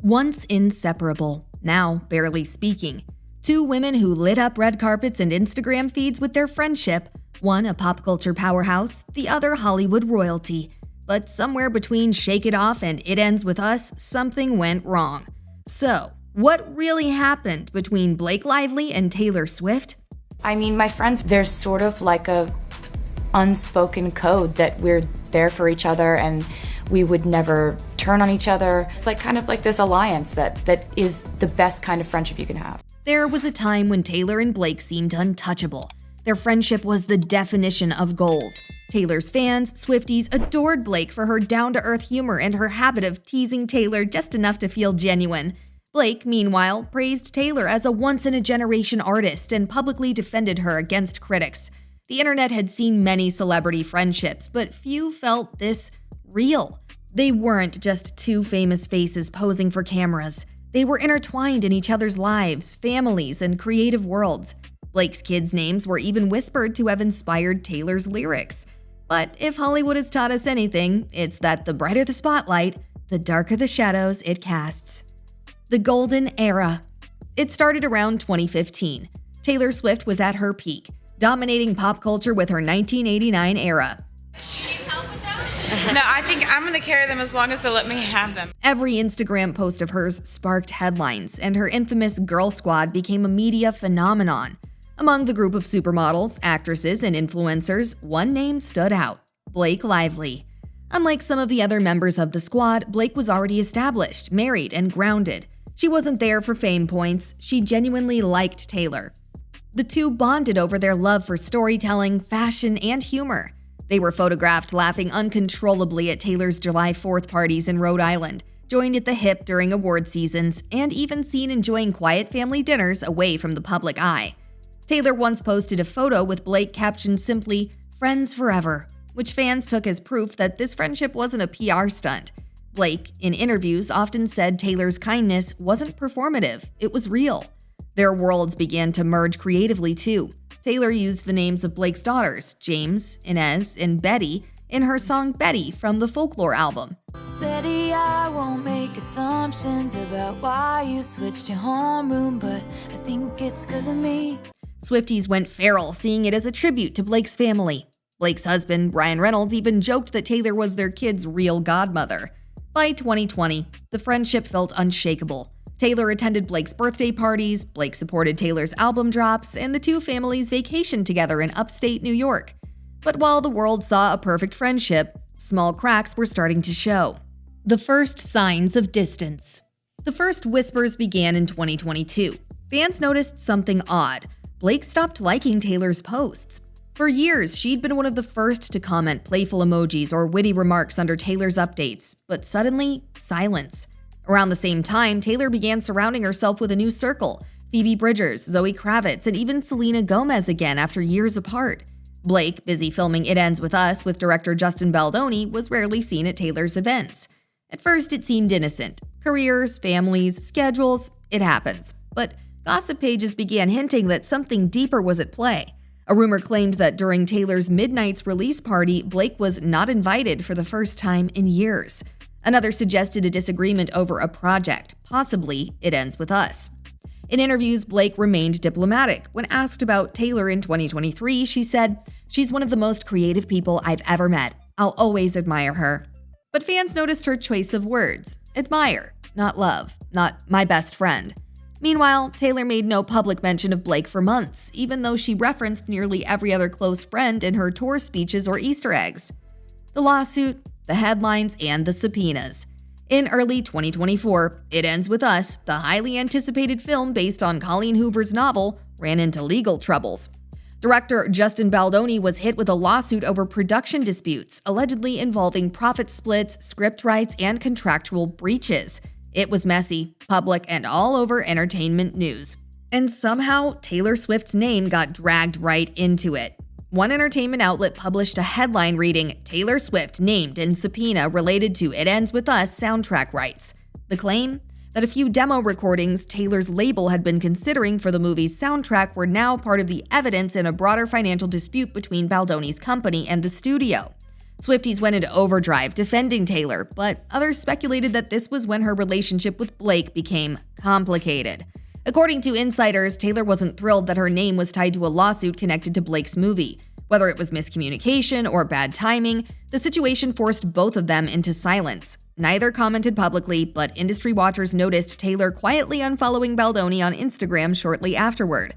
Once inseparable, now barely speaking. Two women who lit up red carpets and Instagram feeds with their friendship, one a pop culture powerhouse, the other Hollywood royalty. But somewhere between Shake It Off and It Ends With Us, something went wrong. So, what really happened between Blake Lively and Taylor Swift? I mean, my friends, there's sort of like a unspoken code that we're there for each other and we would never turn on each other. It's like kind of like this alliance that is the best kind of friendship you can have. There was a time when Taylor and Blake seemed untouchable. Their friendship was the definition of goals. Taylor's fans, Swifties, adored Blake for her down-to-earth humor and her habit of teasing Taylor just enough to feel genuine. Blake, meanwhile, praised Taylor as a once-in-a-generation artist and publicly defended her against critics. The internet had seen many celebrity friendships, but few felt this real. They weren't just two famous faces posing for cameras. They were intertwined in each other's lives, families, and creative worlds. Blake's kids' names were even whispered to have inspired Taylor's lyrics. But if Hollywood has taught us anything, it's that the brighter the spotlight, the darker the shadows it casts. The Golden Era. It started around 2015. Taylor Swift was at her peak, dominating pop culture with her 1989 era. No, I think I'm going to carry them as long as they'll let me have them. Every Instagram post of hers sparked headlines, and her infamous Girl Squad became a media phenomenon. Among the group of supermodels, actresses, and influencers, one name stood out: Blake Lively. Unlike some of the other members of the squad, Blake was already established, married, and grounded. She wasn't there for fame points. She genuinely liked Taylor. The two bonded over their love for storytelling, fashion, and humor. They were photographed laughing uncontrollably at Taylor's July 4th parties in Rhode Island, joined at the hip during award seasons, and even seen enjoying quiet family dinners away from the public eye. Taylor once posted a photo with Blake captioned simply, "Friends Forever," which fans took as proof that this friendship wasn't a PR stunt. Blake, in interviews, often said Taylor's kindness wasn't performative, it was real. Their worlds began to merge creatively too. Taylor used the names of Blake's daughters, James, Inez, and Betty, in her song Betty from the Folklore album. Betty, I won't make assumptions about why you switched your homeroom, but I think it's 'cause of me. Swifties went feral, seeing it as a tribute to Blake's family. Blake's husband, Ryan Reynolds, even joked that Taylor was their kid's real godmother. By 2020, the friendship felt unshakable. Taylor attended Blake's birthday parties, Blake supported Taylor's album drops, and the two families vacationed together in upstate New York. But while the world saw a perfect friendship, small cracks were starting to show. The first signs of distance. The first whispers began in 2022. Fans noticed something odd. Blake stopped liking Taylor's posts. For years, she'd been one of the first to comment playful emojis or witty remarks under Taylor's updates, but suddenly, silence. Around the same time, Taylor began surrounding herself with a new circle: Phoebe Bridgers, Zoe Kravitz, and even Selena Gomez again after years apart. Blake, busy filming It Ends With Us with director Justin Baldoni, was rarely seen at Taylor's events. At first, it seemed innocent. Careers, families, schedules, it happens. But gossip pages began hinting that something deeper was at play. A rumor claimed that during Taylor's Midnight's release party, Blake was not invited for the first time in years. Another suggested a disagreement over a project, possibly It Ends With Us. In interviews, Blake remained diplomatic. When asked about Taylor in 2023, she said, "She's one of the most creative people I've ever met. I'll always admire her." But fans noticed her choice of words: admire, not love, not my best friend. Meanwhile, Taylor made no public mention of Blake for months, even though she referenced nearly every other close friend in her tour speeches or Easter eggs. The lawsuit, the headlines, and the subpoenas. In early 2024, It Ends With Us, the highly anticipated film based on Colleen Hoover's novel, ran into legal troubles. Director Justin Baldoni was hit with a lawsuit over production disputes, allegedly involving profit splits, script rights, and contractual breaches. It was messy, public, and all over entertainment news. And somehow, Taylor Swift's name got dragged right into it. One entertainment outlet published a headline reading, "Taylor Swift named in subpoena related to It Ends With Us soundtrack rights." The claim? That a few demo recordings Taylor's label had been considering for the movie's soundtrack were now part of the evidence in a broader financial dispute between Baldoni's company and the studio. Swifties went into overdrive defending Taylor, but others speculated that this was when her relationship with Blake became complicated. According to insiders, Taylor wasn't thrilled that her name was tied to a lawsuit connected to Blake's movie. Whether it was miscommunication or bad timing, the situation forced both of them into silence. Neither commented publicly, but industry watchers noticed Taylor quietly unfollowing Baldoni on Instagram shortly afterward.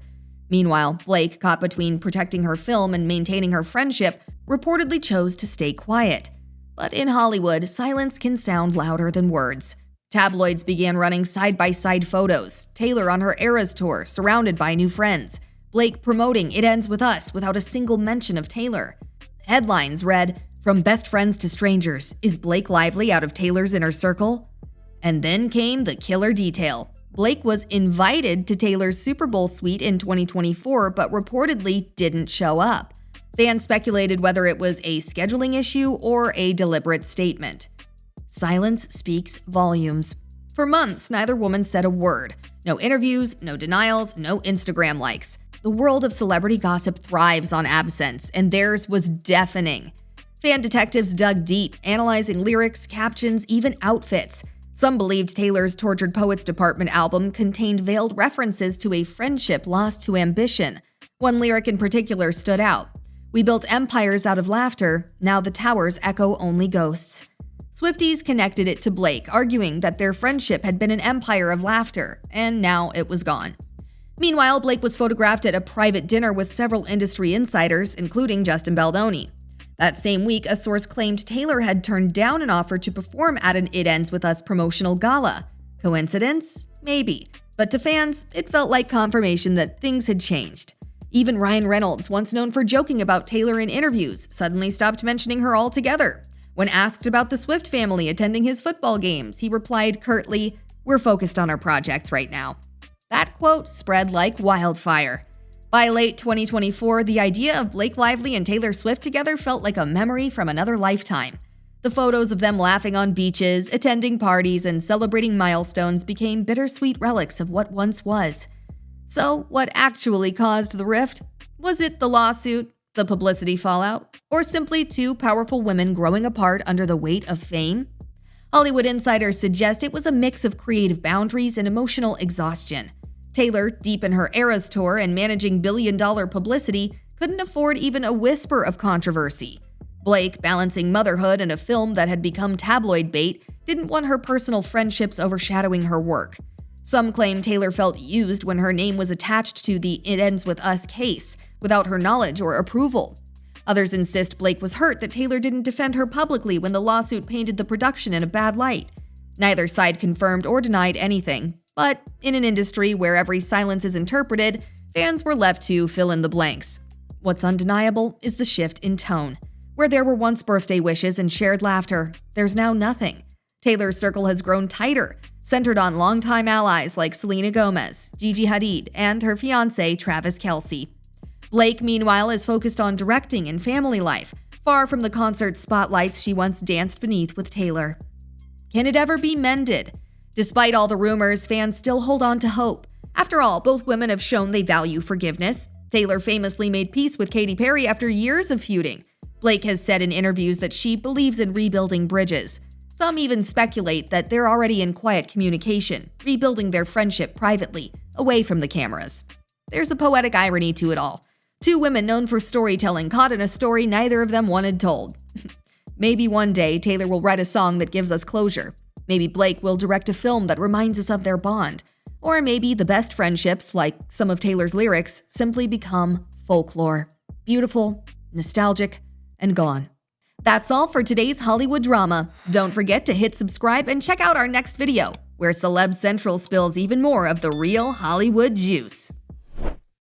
Meanwhile, Blake, caught between protecting her film and maintaining her friendship, reportedly chose to stay quiet. But in Hollywood, silence can sound louder than words. Tabloids began running side-by-side photos, Taylor on her Eras tour, surrounded by new friends, Blake promoting It Ends With Us without a single mention of Taylor. Headlines read, "From best friends to strangers, is Blake Lively out of Taylor's inner circle?" And then came the killer detail. Blake was invited to Taylor's Super Bowl suite in 2024, but reportedly didn't show up. Fans speculated whether it was a scheduling issue or a deliberate statement. Silence speaks volumes. For months, neither woman said a word. No interviews, no denials, no Instagram likes. The world of celebrity gossip thrives on absence, and theirs was deafening. Fan detectives dug deep, analyzing lyrics, captions, even outfits. Some believed Taylor's Tortured Poets Department album contained veiled references to a friendship lost to ambition. One lyric in particular stood out. "We built empires out of laughter, now the towers echo only ghosts." Swifties connected it to Blake, arguing that their friendship had been an empire of laughter, and now it was gone. Meanwhile, Blake was photographed at a private dinner with several industry insiders, including Justin Baldoni. That same week, a source claimed Taylor had turned down an offer to perform at an It Ends With Us promotional gala. Coincidence? Maybe. But to fans, it felt like confirmation that things had changed. Even Ryan Reynolds, once known for joking about Taylor in interviews, suddenly stopped mentioning her altogether. When asked about the Swift family attending his football games, he replied curtly, "We're focused on our projects right now." That quote spread like wildfire. By late 2024, the idea of Blake Lively and Taylor Swift together felt like a memory from another lifetime. The photos of them laughing on beaches, attending parties, and celebrating milestones became bittersweet relics of what once was. So, what actually caused the rift? Was it the lawsuit, the publicity fallout, or simply two powerful women growing apart under the weight of fame? Hollywood insiders suggest it was a mix of creative boundaries and emotional exhaustion. Taylor, deep in her Eras tour and managing billion-dollar publicity, couldn't afford even a whisper of controversy. Blake, balancing motherhood and a film that had become tabloid bait, didn't want her personal friendships overshadowing her work. Some claim Taylor felt used when her name was attached to the It Ends With Us case, without her knowledge or approval. Others insist Blake was hurt that Taylor didn't defend her publicly when the lawsuit painted the production in a bad light. Neither side confirmed or denied anything. But in an industry where every silence is interpreted, fans were left to fill in the blanks. What's undeniable is the shift in tone. Where there were once birthday wishes and shared laughter, there's now nothing. Taylor's circle has grown tighter, centered on longtime allies like Selena Gomez, Gigi Hadid, and her fiancé Travis Kelce. Blake, meanwhile, is focused on directing and family life, far from the concert spotlights she once danced beneath with Taylor. Can it ever be mended? Despite all the rumors, fans still hold on to hope. After all, both women have shown they value forgiveness. Taylor famously made peace with Katy Perry after years of feuding. Blake has said in interviews that she believes in rebuilding bridges. Some even speculate that they're already in quiet communication, rebuilding their friendship privately, away from the cameras. There's a poetic irony to it all. Two women known for storytelling caught in a story neither of them wanted told. Maybe one day Taylor will write a song that gives us closure. Maybe Blake will direct a film that reminds us of their bond. Or maybe the best friendships, like some of Taylor's lyrics, simply become folklore. Beautiful, nostalgic, and gone. That's all for today's Hollywood drama. Don't forget to hit subscribe and check out our next video, where Celeb Central spills even more of the real Hollywood juice.